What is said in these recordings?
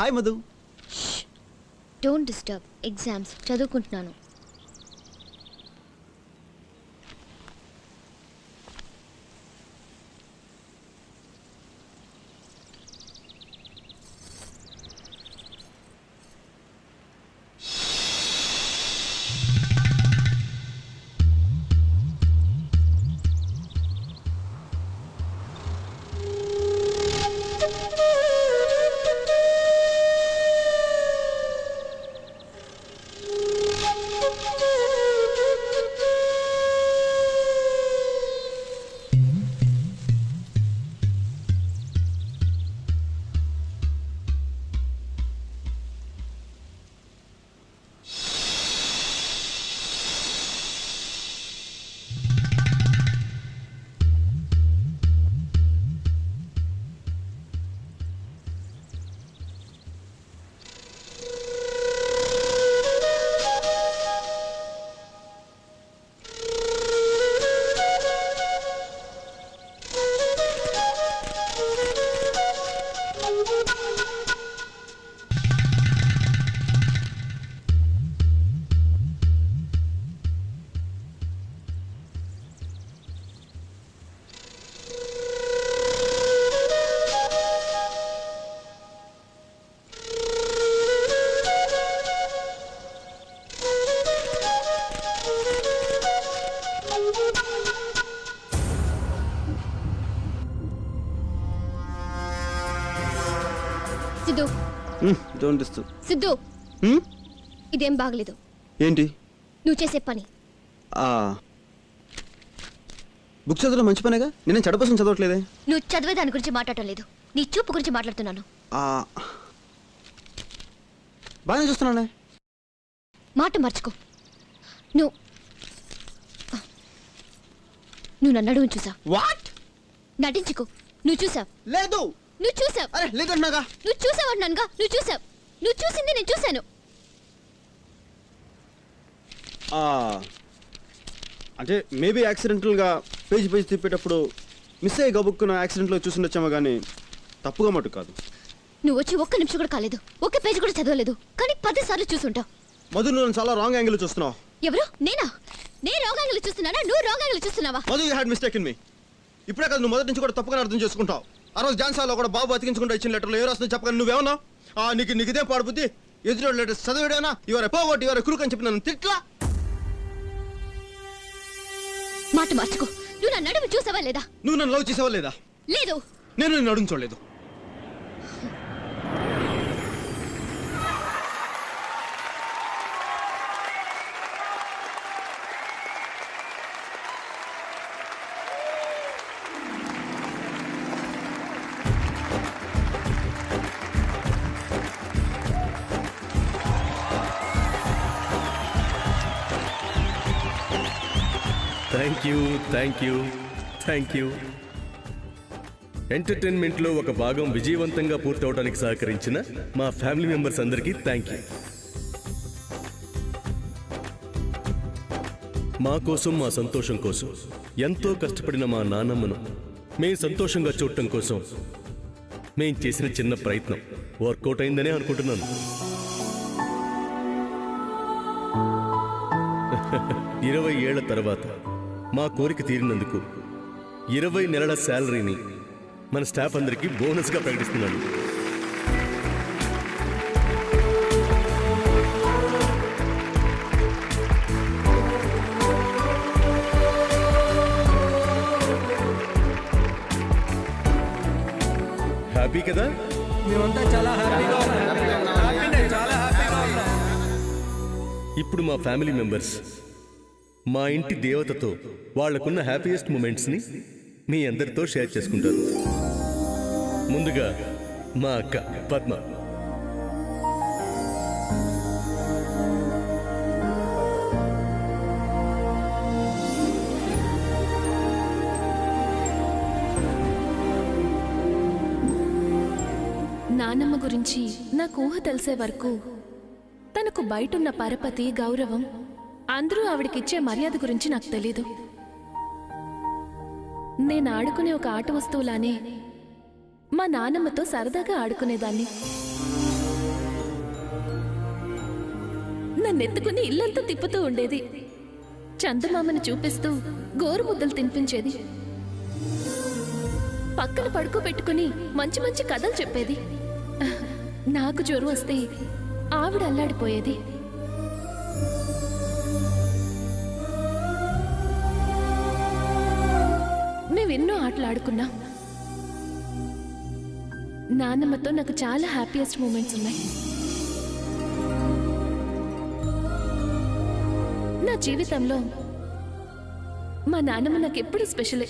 Hi Madhu. Don't disturb. Exams చదువుకుంటున్నాను. సిద్ధు, సిద్ధు, ఇదేం బాగలేదు. ఏంటి నువ్వు చేసే పని? బుక్ చదవడం మంచి పనేగా. నేను చెడపసం చదవట్లేదే. నువ్వు చదివే దాని గురించి మాట్లాడటం లేదు, నీ చూపు గురించి మాట్లాడుతున్నాను. బాగానే చూస్తున్నానే. మాట మర్చుకో. నువ్వు నన్ను అడుగు చూసావు. వాట్? నటించుకో. నువ్వు చూసావు. లేదు. నువ్వు చూసావు. అరే లేదన్నాగా. నువ్వు చూసావు అన్నానుగా. నువ్వు చూసావు. నువ్వు చూసింది నేను చూశాను. అంటే మేబీ యాక్సిడెంటల్గా పేజ్ తిప్పేటప్పుడు మిస్ అయ్యి గబుక్కున్న యాక్సిడెంట్లో చూసిండొచ్చామో కానీ తప్పుగా మటు కాదు. నువ్వు వచ్చి ఒక్క నిమిషం కూడా కాలేదు, ఒక్క పేజ్ కూడా చదవలేదు, కానీ 10 సార్లు చూసుంటావు. మధు, నువ్వు చాలా రాంగ్ యాంగిల్ చూస్తున్నావు. ఎవరు? నేనా? నేను రాంగ్ యాంగిల్ చూస్తున్నానా? నువ్వు రాంగ్ యాంగిల్ చూస్తున్నావా? Madhu, you had mistake in me. ఇప్పుడే కాదు, నువ్వు మొదటి నుంచి కూడా తప్పుగా అర్థం చేసుకుంటావు. ఆ రోజు ఝాన్సీలో కూడా బాబు అతికించుకుంటూ ఇచ్చిన లెటర్లో ఏ రాస్తుందో చెప్పగా నువ్వేమన్నా నీకు ఇదే పాడుబుద్ధి, ఎదురు లెటర్ చదివాడేనా, ఇవరే పోగొట్టి ఇవరే కురుకు అని చెప్పి నన్ను తిట్లా. మాట మార్చుకో. నువ్వు నన్ను నడుము చూసావా లేదా? నువ్వు నన్ను లవ్ చేసావా లేదా? లేదు. నేను నిన్ను నడుము చూడలేదు. Thank you. ఎంటర్టైన్మెంట్లో ఒక భాగం విజయవంతంగా పూర్తవడానికి సహకరించిన మా ఫ్యామిలీ మెంబర్స్ అందరికీ థ్యాంక్ యూ. మా కోసం, మా సంతోషం కోసం ఎంతో కష్టపడిన మా నాన్నమ్మను మేం సంతోషంగా చూడటం కోసం మేం చేసిన చిన్న ప్రయత్నం వర్కౌట్ అయిందనే అనుకుంటున్నాను. 20 ఏళ్ల తర్వాత మా కోరిక తీరినందుకు 20 నెలల శాలరీని మన స్టాఫ్ అందరికీ బోనస్గా ప్రకటిస్తున్నాను. హ్యాపీ కదా? ఇప్పుడు మా ఫ్యామిలీ మెంబర్స్ మా ఇంటి దేవతతో వాళ్లకున్న హ్యాపీయెస్ట్ మూమెంట్స్ని మీ అందరితో షేర్ చేసుకుంటారు. ముందుగా మా అక్క పద్మ. నానమ్మ గురించి నాకు ఊహ తెలిసే వరకు తనకు బయటున్న పరపతి, గౌరవం, అందరూ ఆవిడకిచ్చే మర్యాద గురించి నాకు తెలీదు. నేను ఆడుకునే ఒక ఆట వస్తువులానే మా నానమ్మతో సరదాగా ఆడుకునేదాన్ని. నన్నెత్తుకుని ఇల్లంతా తిప్పుతూ ఉండేది. చందమామని చూపిస్తూ గోరు ముద్దలు తినిపించేది. పక్కన పడుకోబెట్టుకుని మంచి మంచి కథలు చెప్పేది. నాకు జ్వరం వస్తే ఆవిడ అల్లాడిపోయేది. మేమెన్నో ఆటలు ఆడుకున్నాం. నాన్నమ్మతో నాకు చాలా హ్యాపీయెస్ట్ మూమెంట్స్ ఉన్నాయి. నా జీవితంలో మా నాన్నమ్మ నాకు ఎప్పుడు స్పెషలే.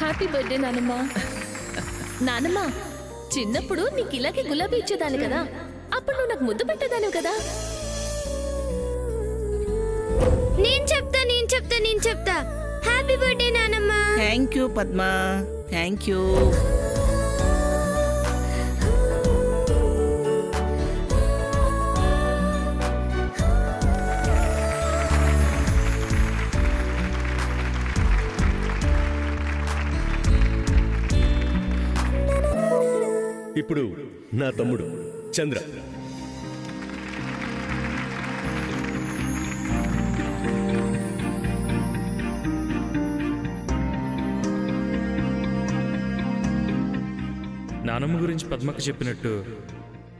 హ్యాపీ బర్త్డే నానమ్మ. నానమ్మ, చిన్నప్పుడు నీకు ఇలాగే గులాబీ ఇచ్చేదాన్ని కదా, అప్పుడు నువ్వు నాకు ముద్దు పెట్టేదాన్ని కదా. నేను చెప్తా. హ్యాపీ బర్త్డే నానమ్మ. Thank you Padma, thank you. ఇప్పుడు నా తమ్ముడు చంద్ర. నానమ్మ గురించి పద్మకు చెప్పినట్టు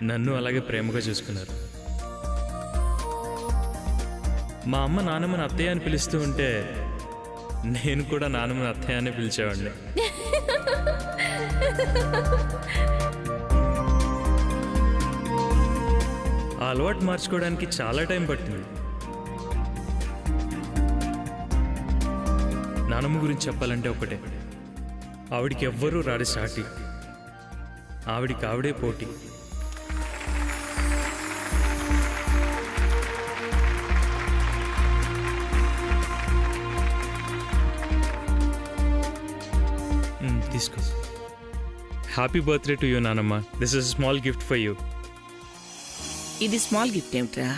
నన్ను అలాగే ప్రేమగా చూసుకున్నారు. మా అమ్మ నానమ్మని అత్తయ్య అని పిలుస్తూ ఉంటే నేను కూడా నానమ్మని అత్తయ్య అని పిలిచేవాడిని. ఆ అలవాటు మార్చుకోవడానికి చాలా టైం పట్టింది. నానమ్మ గురించి చెప్పాలంటే ఒకటే, ఆవిడికి ఎవ్వరూ రాడి సాటి, ఆవిడికి ఆవిడే పోటీ. తీసుకో. హ్యాపీ బర్త్డే టు యూ నానమ్మ. This is small gift for you. ఇది స్మాల్ గిఫ్ట్ ఏమిట్రా?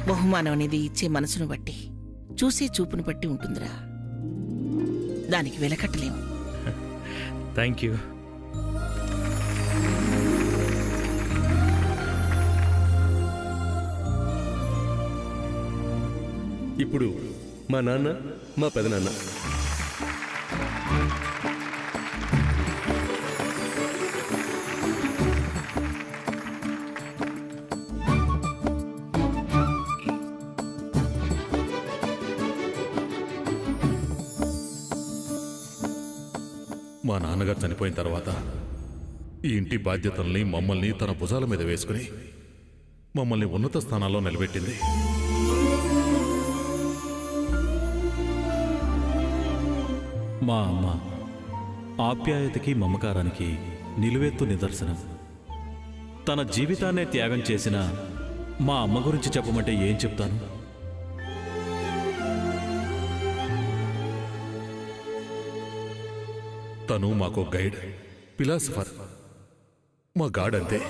బహుమానం అనేది ఇచ్చే మనసును బట్టి, చూసే చూపును బట్టి ఉంటుందిరా. దానికి వెలకట్టలేము. Thank you. ఇప్పుడు మా నాన్న, మా పెదనాన్న. మా నాన్నగారు చనిపోయిన తర్వాత ఈ ఇంటి బాధ్యతల్ని మమ్మల్ని తన భుజాల మీద వేసుకుని మమ్మల్ని ఉన్నత స్థానాల్లో నిలబెట్టింది. మా అమ్మ ఆప్యాయతకి మమకారానికి నిలువెత్తు నిదర్శనం. తన జీవితాన్నే త్యాగం చేసిన మా అమ్మ గురించి చెప్పమంటే ఏం చెప్తాను? తను మాకు గైడ్, ఫిలాసఫర్, మా గాడ్ అంతే.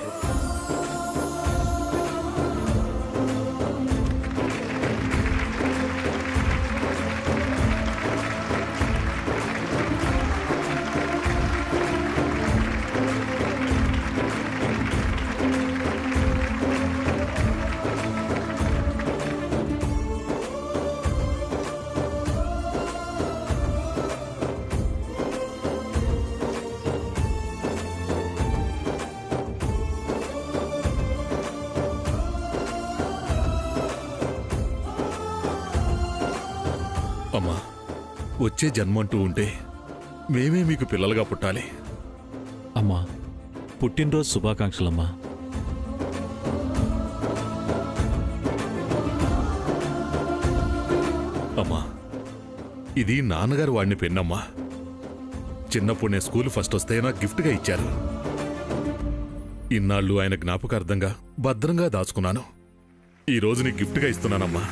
అమ్మా, వచ్చే జన్మంటూ ఉంటే మేమే మీకు పిల్లలుగా పుట్టాలి. అమ్మా, పుట్టినరోజు శుభాకాంక్షలమ్మా. అమ్మా, ఇది నాన్నగారు వాడిని పెన్నమ్మా. చిన్నప్పుడు నేను స్కూల్ ఫస్ట్ వస్తే నాకు గిఫ్ట్గా ఇచ్చారు. ఇన్నాళ్ళు ఆయన జ్ఞాపకార్థంగా భద్రంగా దాచుకున్నాను. ఈ రోజు నీకు గిఫ్ట్గా ఇస్తున్నానమ్మా.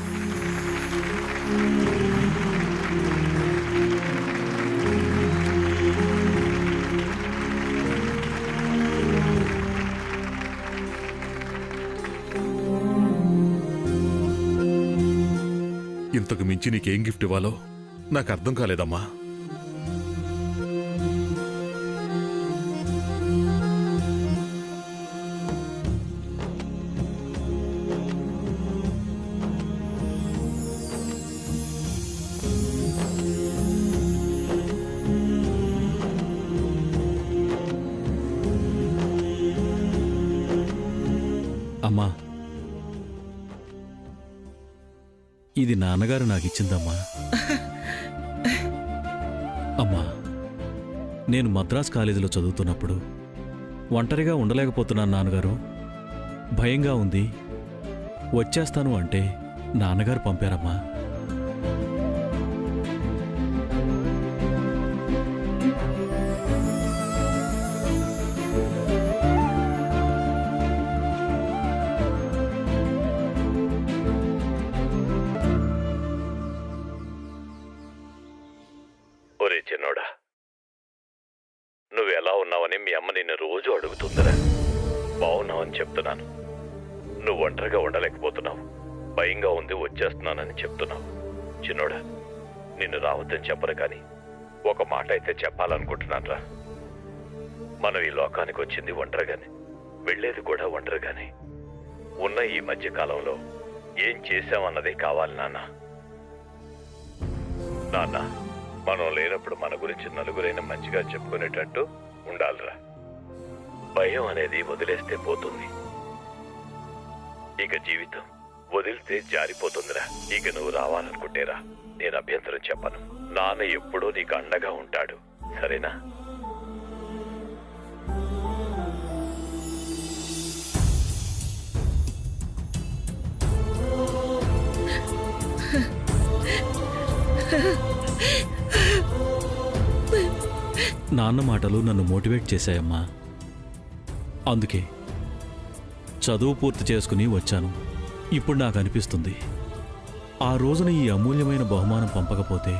ఇంతకు మించి నీకేం గిఫ్ట్ ఇవ్వాలో నాకు అర్థం కాలేదమ్మా. అమ్మా, ఇది నాన్నగారు నాకిచ్చిందమ్మా. అమ్మా, నేను మద్రాస్ కాలేజీలో చదువుతున్నప్పుడు ఒంటరిగా ఉండలేకపోతున్నాను నాన్నగారు. భయంగా ఉంది, వచ్చేస్తాను అంటే నాన్నగారు పంపారమ్మా. ఒరే చిన్నోడా, నువ్వెలా ఉన్నావని మీ అమ్మ నిన్ను రోజు అడుగుతుందిరా. బాగున్నావని చెప్తున్నాను. నువ్వు ఒంటరిగా ఉండలేకపోతున్నావు, భయంగా ఉంది, వచ్చేస్తున్నానని చెప్తున్నావు. చిన్నోడా, నిన్ను రావద్దని చెప్పరు కానీ ఒక మాట అయితే చెప్పాలనుకుంటున్నానురా. మనం ఈ లోకానికి వచ్చింది ఒంటరిగానే, వెళ్ళేది కూడా ఒంటరిగానే. ఉన్న ఈ మధ్య కాలంలో ఏం చేశామన్నదే కావాలి నాన్న. నాన్న, మనం లేనప్పుడు మన గురించి నలుగురైనా మంచిగా చెప్పుకునేటట్టు ఉండాలిరా. భయం అనేది వదిలేస్తే పోతుంది. ఇక జీవితం వదిలితే జారిపోతుందిరా. ఇక నువ్వు రావాలనుకుంటేరా, నేను అభ్యంతరం చెప్పను. నాన్న ఎప్పుడూ నీకు అండగా ఉంటాడు, సరేనా? నాన్న మాటలు నన్ను మోటివేట్ చేశాయమ్మా. అందుకే చదువు పూర్తి చేసుకుని వచ్చాను. ఇప్పుడు నాకు అనిపిస్తుంది, ఆ రోజున ఈ అమూల్యమైన బహుమానం పంపకపోతే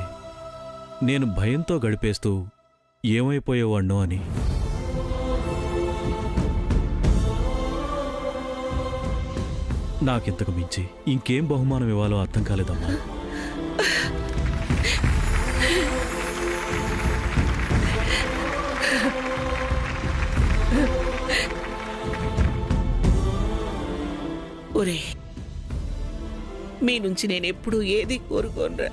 నేను భయంతో గడిపేస్తూ ఏమైపోయేవాణ్ణో అని. నాకింతకు మించి ఇంకేం బహుమానం ఇవ్వాలో అర్థం కాలేదమ్మా. ఒరే, మీ నుంచి నేను ఎప్పుడూ ఏది కోరుకోనరా,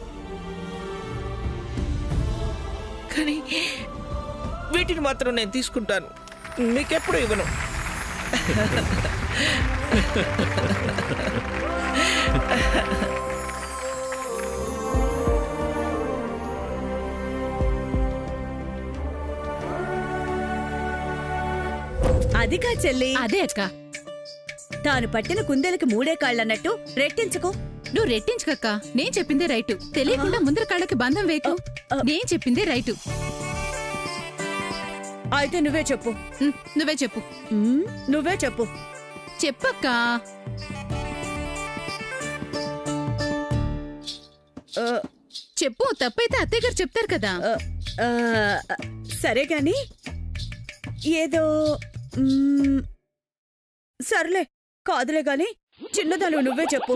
కానీ వీటిని మాత్రం నేను తీసుకుంటాను, మీకెప్పుడు ఇవ్వను. అదిగా చెల్లి, అదే అక్క. తాను పట్టిన కుందేలకి మూడే కాళ్ళన్నట్టు రెట్టించుకో. నువ్వు రెట్టించుకక్క. నేను చెప్పిందే రైటు. తెలియకుండా ముందర కాళ్ళకి బంధం వేకు. నేను చెప్పిందే రైటు. అయితే నువ్వే చెప్పు. నువ్వే చెప్పు. నువ్వే చెప్పు. చెప్పక్క. చెప్పు. తప్పైతే అత్తయ్య గారు చెప్తారు కదా. సరే గాని ఏదో సర్లే కాదులే గాని చిన్నదాను నువ్వే చెప్పు.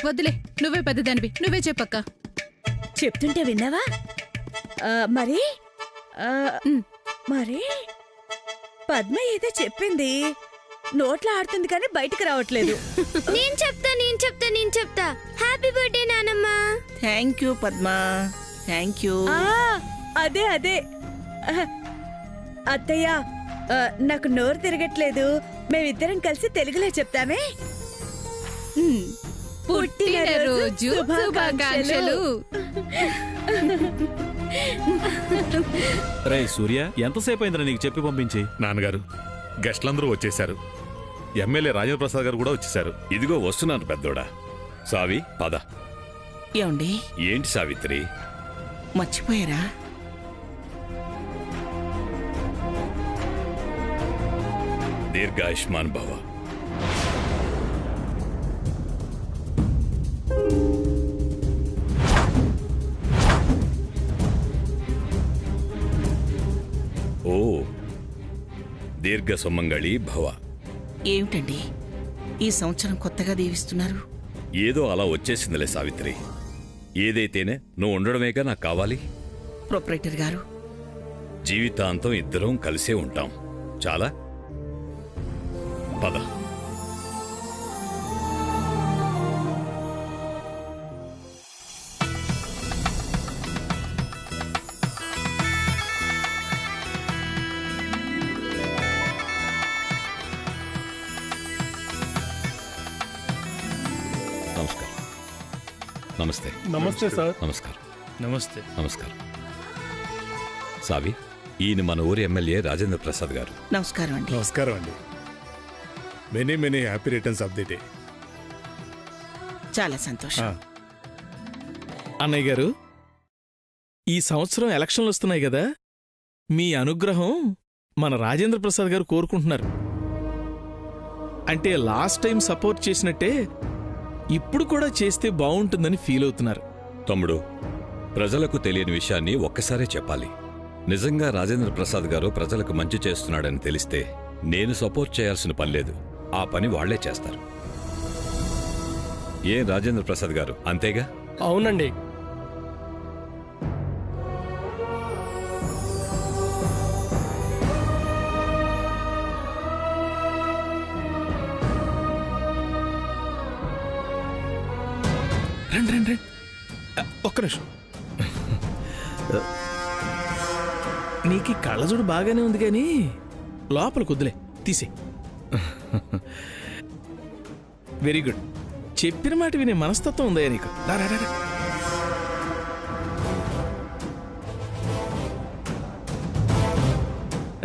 వద్దులే, నువ్వే పెద్దదానివి. నువ్వే చెప్పక్క. చెప్తుంటే విన్నావా? మరి మరి పద్మ ఏదో చెప్పింది, నోట్లో ఆడుతుంది కానీ బయటికి రావట్లేదు. నేను చెప్తా. హ్యాపీ బర్త్డే నానమ్మ. Thank you Padma, thank you. అదే అదే అత్తయ్య, నాకు నోరు తిరగట్లేదు. మేమిద్దరం కలిసి తెలుగులో చెప్తామే. పుట్టినరోజు శుభాకాంక్షలు. రే సూర్య, ఎంతసేపు అయిందిరా నీకు చెప్పి పంపించి? నాన్నగారు, గెస్ట్లందరూ వచ్చేశారు. ఎమ్మెల్యే రాజేంద్ర ప్రసాద్ గారు కూడా వచ్చేశారు. ఇదిగో వస్తున్నాను పెద్దోడా. సావి, పద. ఏమండి? ఏంటి సావిత్రి? మర్చిపోయారా? దీర్ఘాయుష్మాన్ భవ. ఓ, దీర్ఘ సుమంగళి భవ. ఏమిటండి? ఈ సంవత్సరం కొత్తగా దీవిస్తున్నారు? ఏదో అలా వచ్చేసిందిలే సావిత్రి. ఏదైతేనే నువ్వు ఉండడమేగా నాకు కావాలి. ప్రొపరేటర్ గారు, జీవితాంతం ఇద్దరం కలిసే ఉంటాం. చాలా పద. నమస్కారం. నమస్తే. నమస్తే సార్. నమస్కారం. నమస్తే. నమస్కారం. సావి, ఈయన మన ఊరి ఎమ్మెల్యే రాజేంద్ర ప్రసాద్ గారు. నమస్కారం అండి. నమస్కారం అండి. Many many happy returns of the day. చాలా సంతోషం. అన్నయ్య గారు, ఈ సంవత్సరం ఎలక్షన్లు వస్తున్నాయి కదా, మీ అనుగ్రహం మన రాజేంద్ర ప్రసాద్ గారు కోరుకుంటున్నారు. అంటే లాస్ట్ టైం సపోర్ట్ చేసినట్టే ఇప్పుడు కూడా చేస్తే బాగుంటుందని ఫీల్ అవుతున్నారు. తమ్ముడు, ప్రజలకు తెలియని విషయాన్ని ఒక్కసారే చెప్పాలి. నిజంగా రాజేంద్ర ప్రసాద్ గారు ప్రజలకు మంచి చేస్తున్నాడని తెలిస్తే నేను సపోర్ట్ చేయాల్సిన పని లేదు. ఆ పని వాళ్లే చేస్తారు. ఏం రాజేంద్ర ప్రసాద్ గారు, అంతేగా? అవునండి. రండి రండి రండి, ఒక్క నిమిషం. నీకు ఈ కళ్ళజోడు బాగానే ఉంది కానీ లోపల కుద్దులే తీసే. Very good. చెప్పిన మాట వినే మనస్తత్వం ఉందా నీకు? రా రా రా.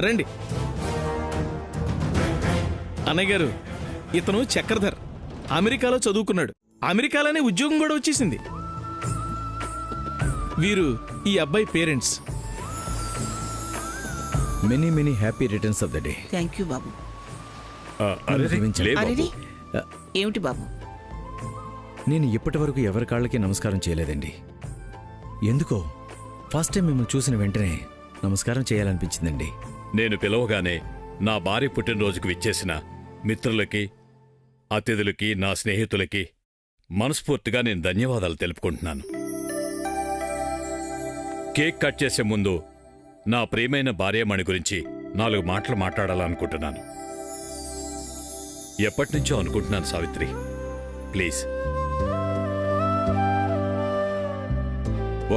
రండి. అన్నయ్య గారు, ఇతను చక్రధర్. అమెరికాలో చదువుకున్నాడు. అమెరికాలోనే ఉద్యోగం కూడా వచ్చేసింది. వీరు ఈ అబ్బాయి parents. Many many happy returns of the day. Thank you బాబు. ఏమిటి బాబు? నేను ఇప్పటి వరకు ఎవరి కాళ్ళకి నమస్కారం చేయలేదండి. ఎందుకో ఫస్ట్ టైం మిమ్మల్ని చూసిన వెంటనే నమస్కారం చేయాలనిపించిందండి. నేను పిలవగానే నా భార్య పుట్టినరోజుకు విచ్చేసిన మిత్రులకి, అతిథులకి, నా స్నేహితులకి మనస్ఫూర్తిగా నేను ధన్యవాదాలు తెలుపుకుంటున్నాను. కేక్ కట్ చేసే ముందు నా ప్రియమైన భార్యమణి గురించి 4 మాటలు మాట్లాడాలనుకుంటున్నాను. ఎప్పటినుంచో అనుకుంటున్నాను సావిత్రి, ప్లీజ్.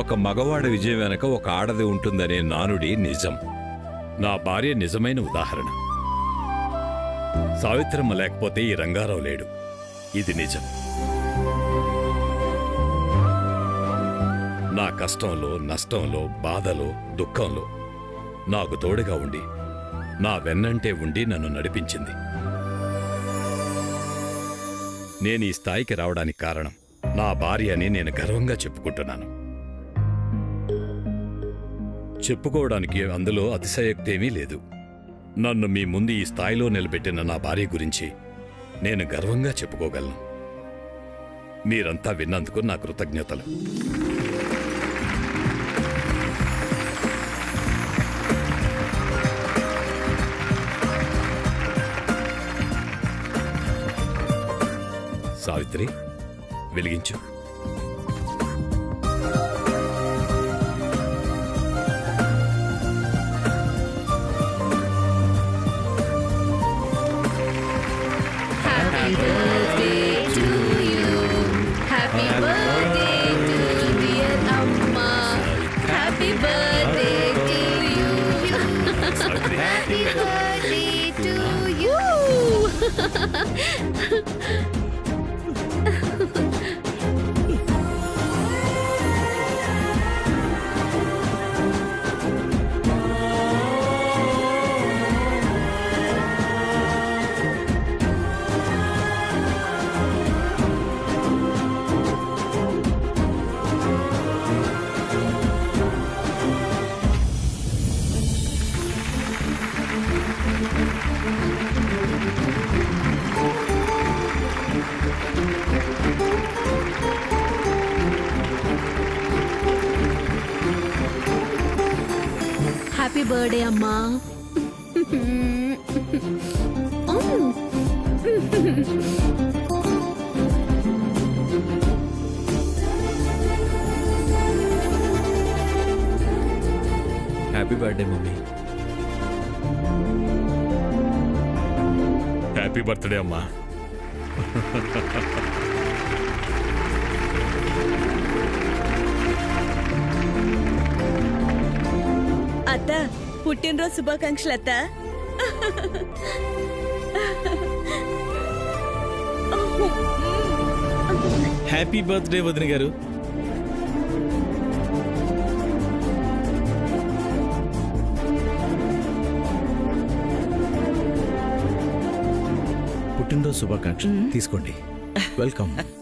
ఒక మగవాడి విజయం వెనక ఒక ఆడది ఉంటుందనే నానుడి నిజం. నా భార్య నిజమైన ఉదాహరణ. సావిత్రమ్మ లేకపోతే ఈ రంగారావు లేడు. ఇది నిజం. నా కష్టంలో, నష్టంలో, బాధలో, దుఃఖంలో నాకు తోడుగా ఉండి, నా వెన్నంటే ఉండి నన్ను నడిపించింది. నేను ఈ స్థాయికి రావడానికి కారణం నా భార్య అని నేను గర్వంగా చెప్పుకుంటున్నాను. చెప్పుకోవడానికి అందులో అతిశయోక్తి ఏమీ లేదు. నన్ను మీ ముందు ఈ స్థాయిలో నిలబెట్టిన నా భార్య గురించి నేను గర్వంగా చెప్పుకోగలను. మీరంతా విన్నందుకు నా కృతజ్ఞతలు. సావిత్రి, వెలిగించు. హ్యాపీ బర్త్డే అమ్మా. Happy birthday mummy. Happy birthday అమ్మా. అత్త, పుట్టినరోజు శుభాకాంక్షలు అత్త. హ్యాపీ బర్త్డే వదిన గారు. పుట్టినరోజు శుభాకాంక్షలు. తీసుకోండి. వెల్కమ్.